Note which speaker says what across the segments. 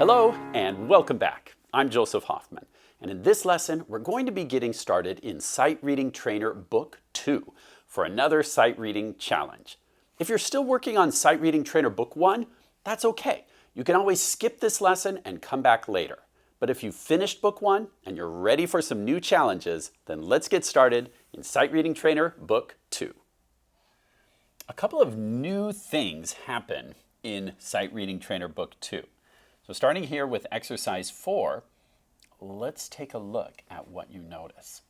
Speaker 1: Hello and welcome back. I'm Joseph Hoffman, and in this lesson we're going to be getting started in Sight Reading Trainer Book 2 for another sight reading challenge. If you're still working on Sight Reading Trainer Book 1, that's okay. You can always skip this lesson and come back later. But if you've finished Book 1 and you're ready for some new challenges, then let's get started in Sight Reading Trainer Book 2. A couple of new things happen in Sight Reading Trainer Book 2. So starting here with exercise 4, let's take a look at what you notice.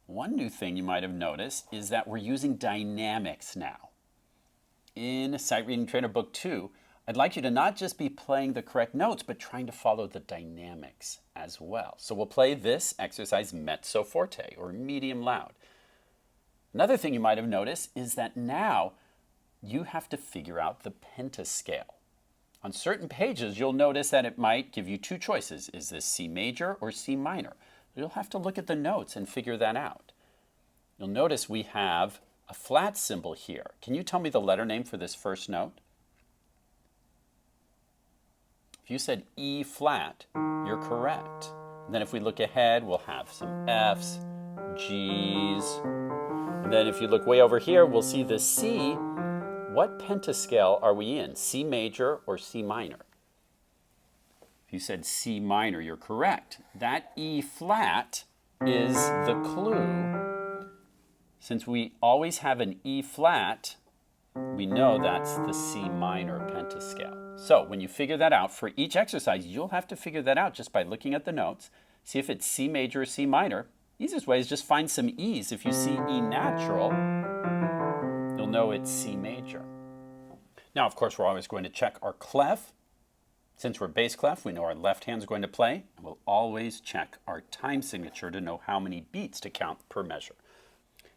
Speaker 1: One new thing you might have noticed is that we're using dynamics now. In Sight Reading Trainer Book 2, I'd like you to not just be playing the correct notes, but trying to follow the dynamics as well. So we'll play this exercise mezzo forte, or medium loud. Another thing you might have noticed is that now you have to figure out the pentascale. On certain pages, you'll notice that it might give you two choices. Is this C major or C minor? You'll have to look at the notes and figure that out. You'll notice we have a flat symbol here. Can you tell me the letter name for this first note? If you said E flat, you're correct. And then if we look ahead, we'll have some Fs, Gs. And then if you look way over here, we'll see the C. What pentascale are we in? C major or C minor? If you said C minor, you're correct. That E flat is the clue. Since we always have an E flat, we know that's the C minor pentascale. So when you figure that out, for each exercise, you'll have to figure that out just by looking at the notes. See if it's C major or C minor. Easiest way is just find some E's. If you see E natural, you'll know it's C major. Now, of course, we're always going to check our clef. Since we're bass clef, we know our left hand's going to play, and we'll always check our time signature to know how many beats to count per measure.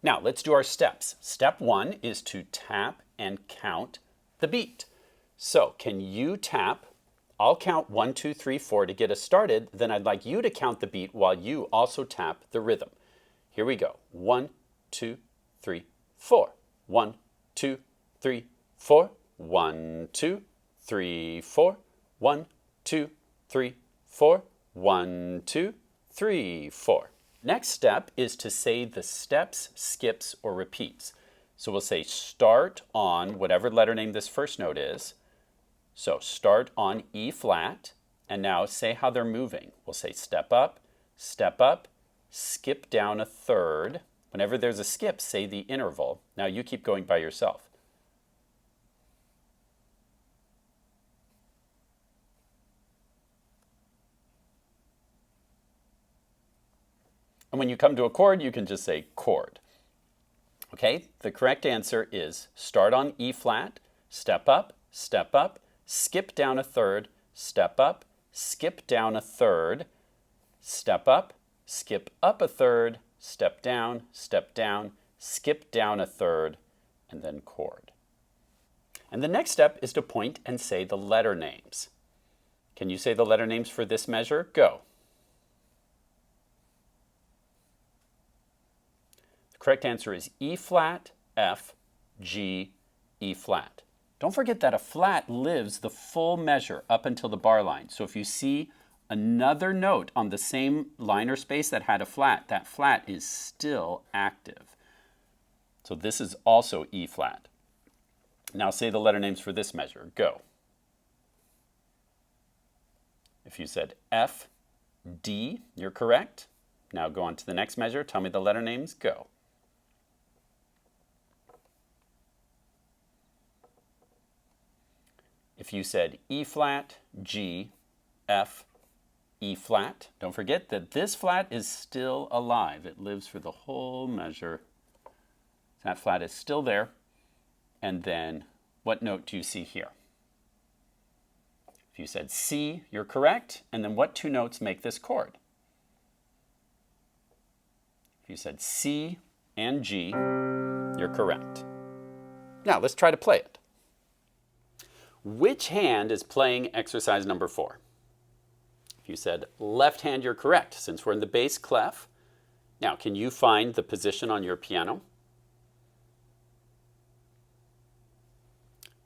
Speaker 1: Now, let's do our steps. Step 1 is to tap and count the beat. So, can you tap? I'll count 1, 2, 3, 4 to get us started. Then I'd like you to count the beat while you also tap the rhythm. Here we go. 1, 2, 3, 4. 1, 2, 3, 4. 1, 2, 3, 4. 1, 2, 3, 4. 1, 2, 3, 4. Next step is to say the steps, skips, or repeats. So we'll say start on whatever letter name this first note is. So start on E flat, and now say how they're moving. We'll say step up, skip down a third. Whenever there's a skip, say the interval. Now you keep going by yourself. And when you come to a chord, you can just say chord. Okay, the correct answer is start on E flat, step up, skip down a third, step up, skip down a third, step up, skip up a third, step down, skip down a third, and then chord. And the next step is to point and say the letter names. Can you say the letter names for this measure? Go. The correct answer is E flat, F, G, E flat. Don't forget that a flat lives the full measure up until the bar line. So if you see another note on the same line or space that had a flat, that flat is still active. So this is also E flat. Now say the letter names for this measure. Go. If you said F, D, you're correct. Now go on to the next measure. Tell me the letter names. Go. If you said E flat, G, F, E flat, don't forget that this flat is still alive. It lives for the whole measure. That flat is still there. And then what note do you see here? If you said C, you're correct. And then what two notes make this chord? If you said C and G, you're correct. Now let's try to play it. Which hand is playing exercise number 4? If you said left hand, you're correct, since we're in the bass clef. Now, can you find the position on your piano?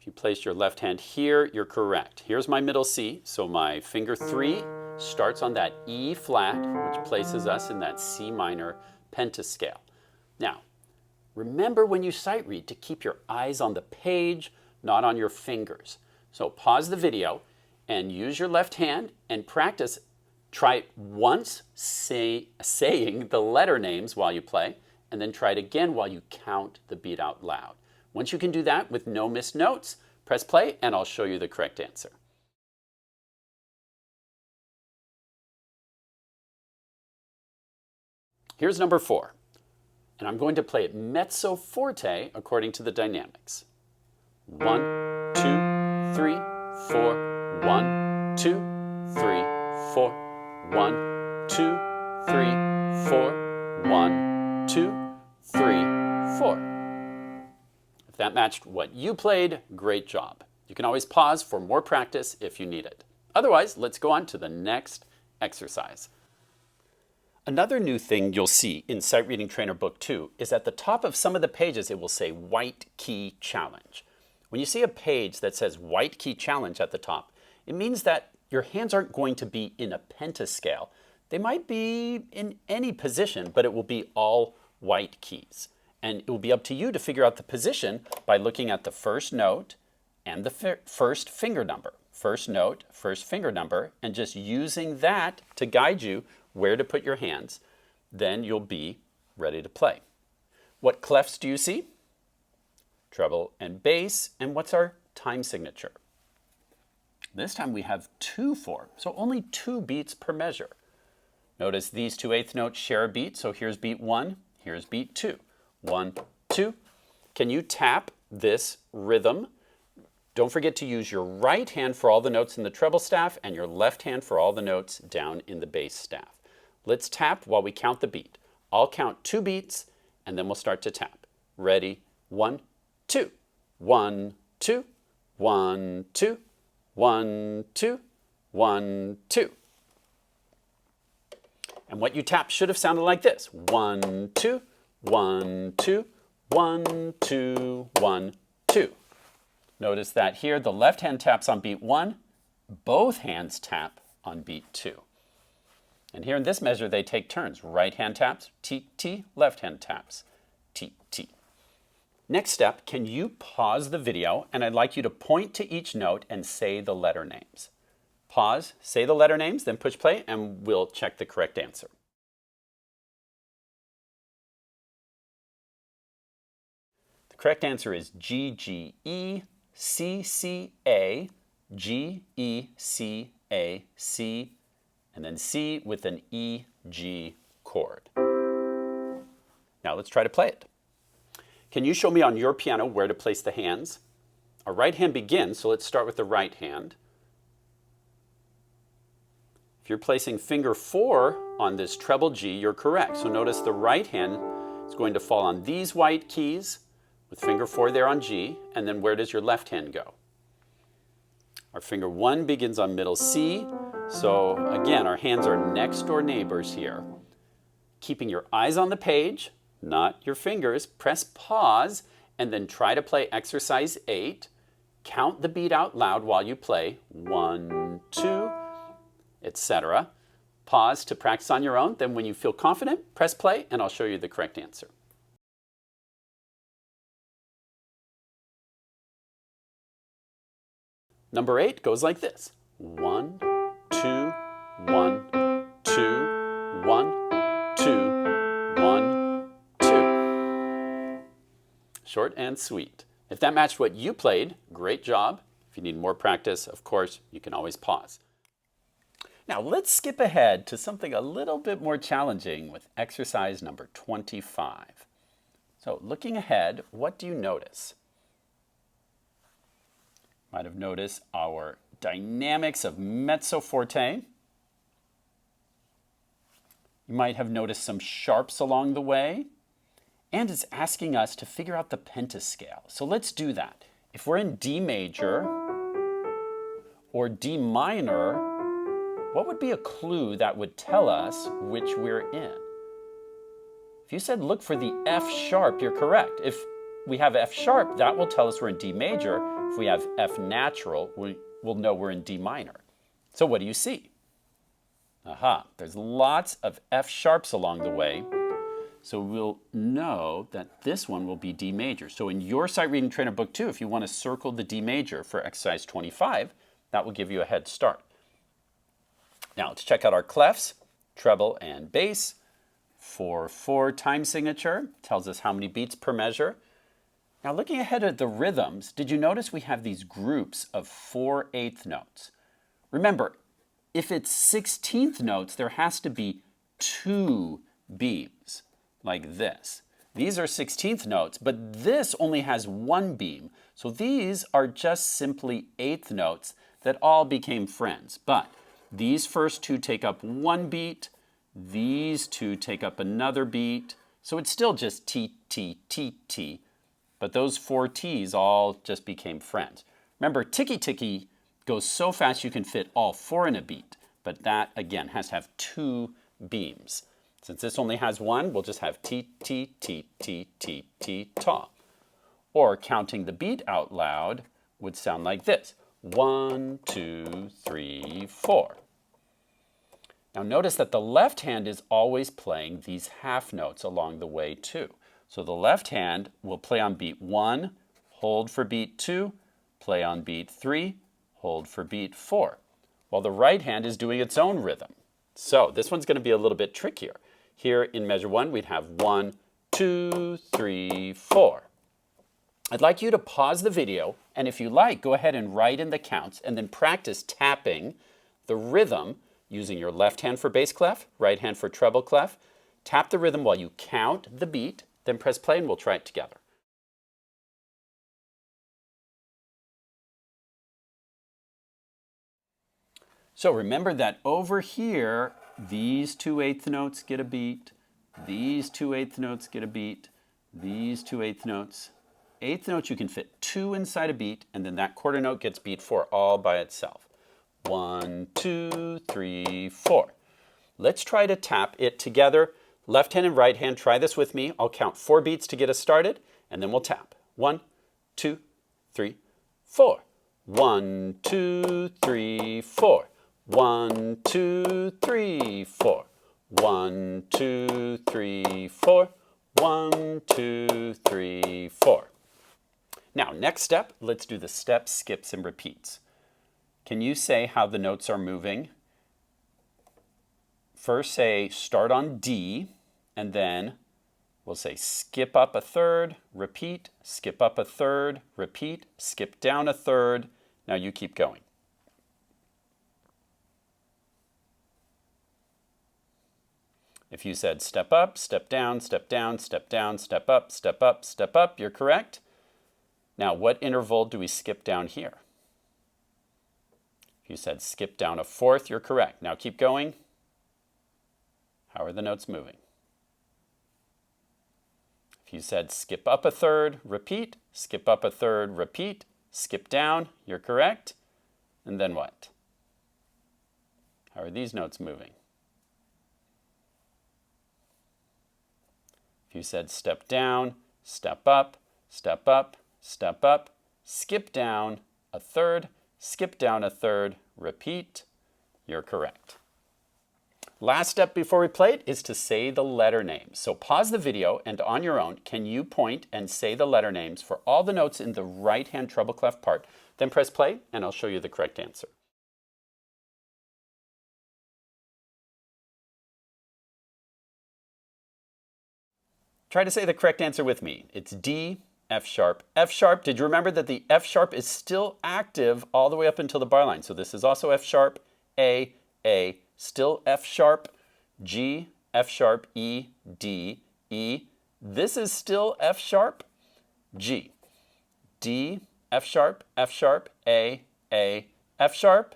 Speaker 1: If you place your left hand here, you're correct. Here's my middle C, so my finger 3 starts on that E flat, which places us in that C minor pentascale. Now, remember when you sight read to keep your eyes on the page, not on your fingers. So pause the video and use your left hand and practice. Try it once saying the letter names while you play, and then try it again while you count the beat out loud. Once you can do that with no missed notes, press play and I'll show you the correct answer. Here's number 4, and I'm going to play it mezzo forte according to the dynamics. 1, 2, 3, 4, 1, 2, 3, 4, 1, 2, 3, 4, 1, 2, 3, 4. If that matched what you played, great job. You can always pause for more practice if you need it. Otherwise, let's go on to the next exercise. Another new thing you'll see in Sight Reading Trainer Book 2 is at the top of some of the pages it will say White Key Challenge. When you see a page that says White Key Challenge at the top, it means that your hands aren't going to be in a pentascale. They might be in any position, but it will be all white keys. And it will be up to you to figure out the position by looking at the first note and the first finger number. First note, first finger number, and just using that to guide you where to put your hands. Then you'll be ready to play. What clefs do you see? Treble and bass, and what's our time signature? This time we have 2/4, so only 2 beats per measure. Notice these 2/8 notes share a beat, so here's beat 1, here's beat 2. 1, 2. Can you tap this rhythm? Don't forget to use your right hand for all the notes in the treble staff and your left hand for all the notes down in the bass staff. Let's tap while we count the beat. I'll count 2 beats and then we'll start to tap. Ready? 1, 2. 1, 2. 1, 2. 1, 2. 1, 2. And what you tap should have sounded like this. 1, 2. 1, 2, 1, 2, 1, 2. Notice that here the left hand taps on beat 1, both hands tap on beat 2. And here in this measure they take turns. Right hand taps, T, T, left hand taps, T, T. Next step, can you pause the video and I'd like you to point to each note and say the letter names. Pause, say the letter names, then push play and we'll check the correct answer. The correct answer is G, G, E, C, C, A, G, E, C, A, C, and then C with an E, G chord. Now let's try to play it. Can you show me on your piano where to place the hands? Our right hand begins, so let's start with the right hand. If you're placing finger 4 on this treble G, you're correct. So notice the right hand is going to fall on these white keys, with finger 4 there on G, and then where does your left hand go? Our finger 1 begins on middle C, so again, our hands are next door neighbors here. Keeping your eyes on the page, not your fingers, press pause, and then try to play exercise 8. Count the beat out loud while you play, 1, 2, etc. Pause to practice on your own, then when you feel confident, press play, and I'll show you the correct answer. Number 8 goes like this. 1, 2, 1, 2, 1, 2, 1, 2. Short and sweet. If that matched what you played, great job. If you need more practice, of course, you can always pause. Now let's skip ahead to something a little bit more challenging with exercise number 25. So looking ahead, what do you notice? Might have noticed our dynamics of mezzo forte. You might have noticed some sharps along the way. And it's asking us to figure out the pentascale. So let's do that. If we're in D major or D minor, what would be a clue that would tell us which we're in? If you said look for the F sharp, you're correct. If we have F sharp, that will tell us we're in D major. If we have F natural, we'll know we're in D minor. So what do you see? Aha, there's lots of F sharps along the way. So we'll know that this one will be D major. So in your Sight Reading Trainer book 2, if you want to circle the D major for exercise 25, that will give you a head start. Now let's check out our clefs, treble and bass. 4/4 time signature tells us how many beats per measure. Now looking ahead at the rhythms, did you notice we have these groups of 4/8 notes? Remember, if it's 16th notes, there has to be 2 beams, like this. These are 16th notes, but this only has 1 beam. So these are just simply 8th notes that all became friends. But these first 2 take up 1 beat, these 2 take up another beat, so it's still just T, T, T, T, but those 4 T's all just became friends. Remember, ticky ticky goes so fast you can fit all 4 in a beat, but that, again, has to have 2 beams. Since this only has 1, we'll just have T, T, T, T, T, T, ta. Or counting the beat out loud would sound like this. 1, 2, 3, 4. Now notice that the left hand is always playing these half notes along the way too. So the left hand will play on beat 1, hold for beat 2, play on beat 3, hold for beat 4, while the right hand is doing its own rhythm. So this one's going to be a little bit trickier. Here in measure 1, we'd have 1, 2, 3, 4. I'd like you to pause the video, and if you like, go ahead and write in the counts and then practice tapping the rhythm using your left hand for bass clef, right hand for treble clef. Tap the rhythm while you count the beat, then press play and we'll try it together. So remember that over here, these 2/8 notes get a beat, these 2/8 notes get a beat, these 2/8 notes. 8th notes you can fit 2 inside a beat, and then that quarter note gets beat 4 all by itself. 1, 2, 3, 4. Let's try to tap it together. Left hand and right hand, try this with me. I'll count 4 beats to get us started, and then we'll tap. 1, 2, 3, 4. 1, 2, 3, 4. 1, 2, 3, 4. 1, 2, 3, 4. 1, 2, 3, 4. Now, next step, let's do the steps, skips, and repeats. Can you say how the notes are moving? First say start on D, and then we'll say skip up a third, repeat, skip up a third, repeat, skip down a third. Now you keep going. If you said step up, step down, step down, step down, step up, step up, step up, you're correct. Now, what interval do we skip down here? If you said skip down a fourth, you're correct. Now keep going. How are the notes moving? If you said skip up a third, repeat, skip up a third, repeat, skip down, you're correct. And then what? How are these notes moving? If you said step down, step up, step up, step up, skip down a third, skip down a third, repeat, you're correct. Last step before we play it is to say the letter names. So pause the video and on your own, can you point and say the letter names for all the notes in the right hand treble clef part? Then press play and I'll show you the correct answer. Try to say the correct answer with me. It's D, F sharp, F sharp. Did you remember that the F sharp is still active all the way up until the bar line? So this is also F sharp, A, still F sharp, G, F sharp, E, D, E. This is still F sharp, G, D, F sharp, A, F sharp,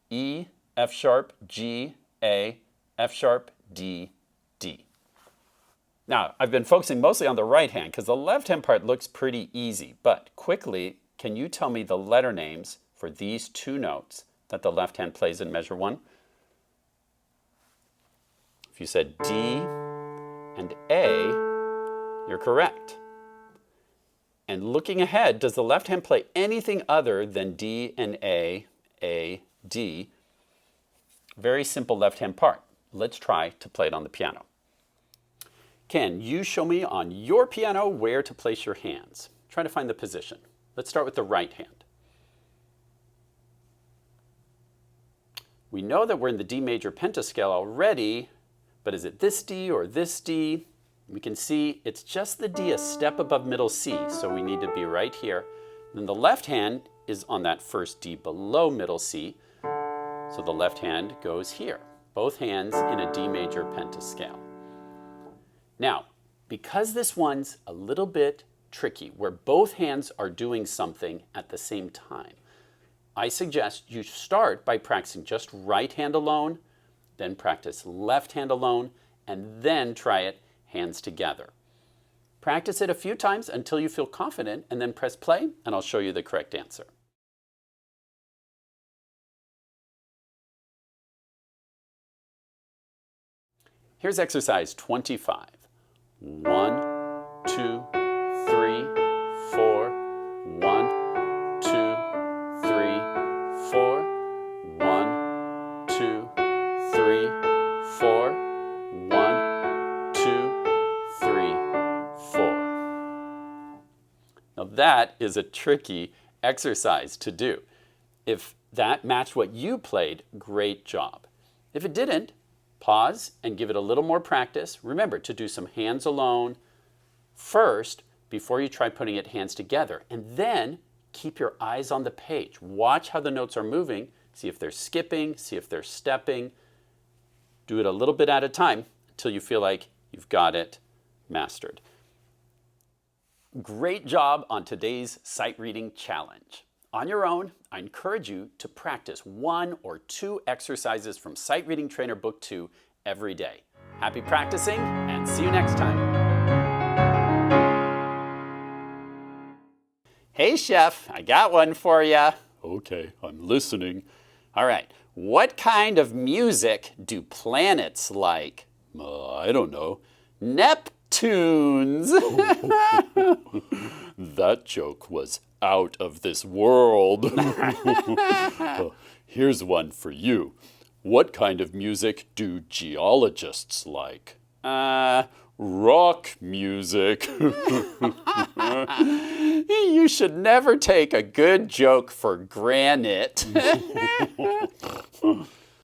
Speaker 1: E, F sharp, G, A, F sharp, D, D. Now, I've been focusing mostly on the right hand because the left hand part looks pretty easy, but quickly, can you tell me the letter names for these two notes that the left hand plays in measure 1? If you said D and A, you're correct. And looking ahead, does the left hand play anything other than D and A, D? Very simple left hand part. Let's try to play it on the piano. Can you show me on your piano where to place your hands? Try to find the position. Let's start with the right hand. We know that we're in the D major pentascale already, but is it this D or this D? We can see it's just the D a step above middle C, so we need to be right here. Then the left hand is on that first D below middle C, so the left hand goes here. Both hands in a D major pentascale. Now, because this one's a little bit tricky, where both hands are doing something at the same time, I suggest you start by practicing just right hand alone, then practice left hand alone, and then try it hands together. Practice it a few times until you feel confident, and then press play, and I'll show you the correct answer. Here's exercise 25. 1, 2, 3, 4. 1, 2, 3, 4. 1, 2, 3, 4. 1, 2, 3, 4. Now that is a tricky exercise to do. If that matched what you played, great job. If it didn't, pause and give it a little more practice. Remember to do some hands alone first before you try putting it hands together. And then keep your eyes on the page. Watch how the notes are moving. See if they're skipping, see if they're stepping. Do it a little bit at a time until you feel like you've got it mastered. Great job on today's sight reading challenge. On your own, I encourage you to practice 1 or 2 exercises from Sight Reading Trainer Book 2 every day. Happy practicing, and see you next time. Hey, Chef, I got one for you. Okay, I'm listening. All right, what kind of music do planets like? I don't know. Neptunes. That joke was out of this world. Here's one for you. What kind of music do geologists like? Rock music. You should never take a good joke for granted.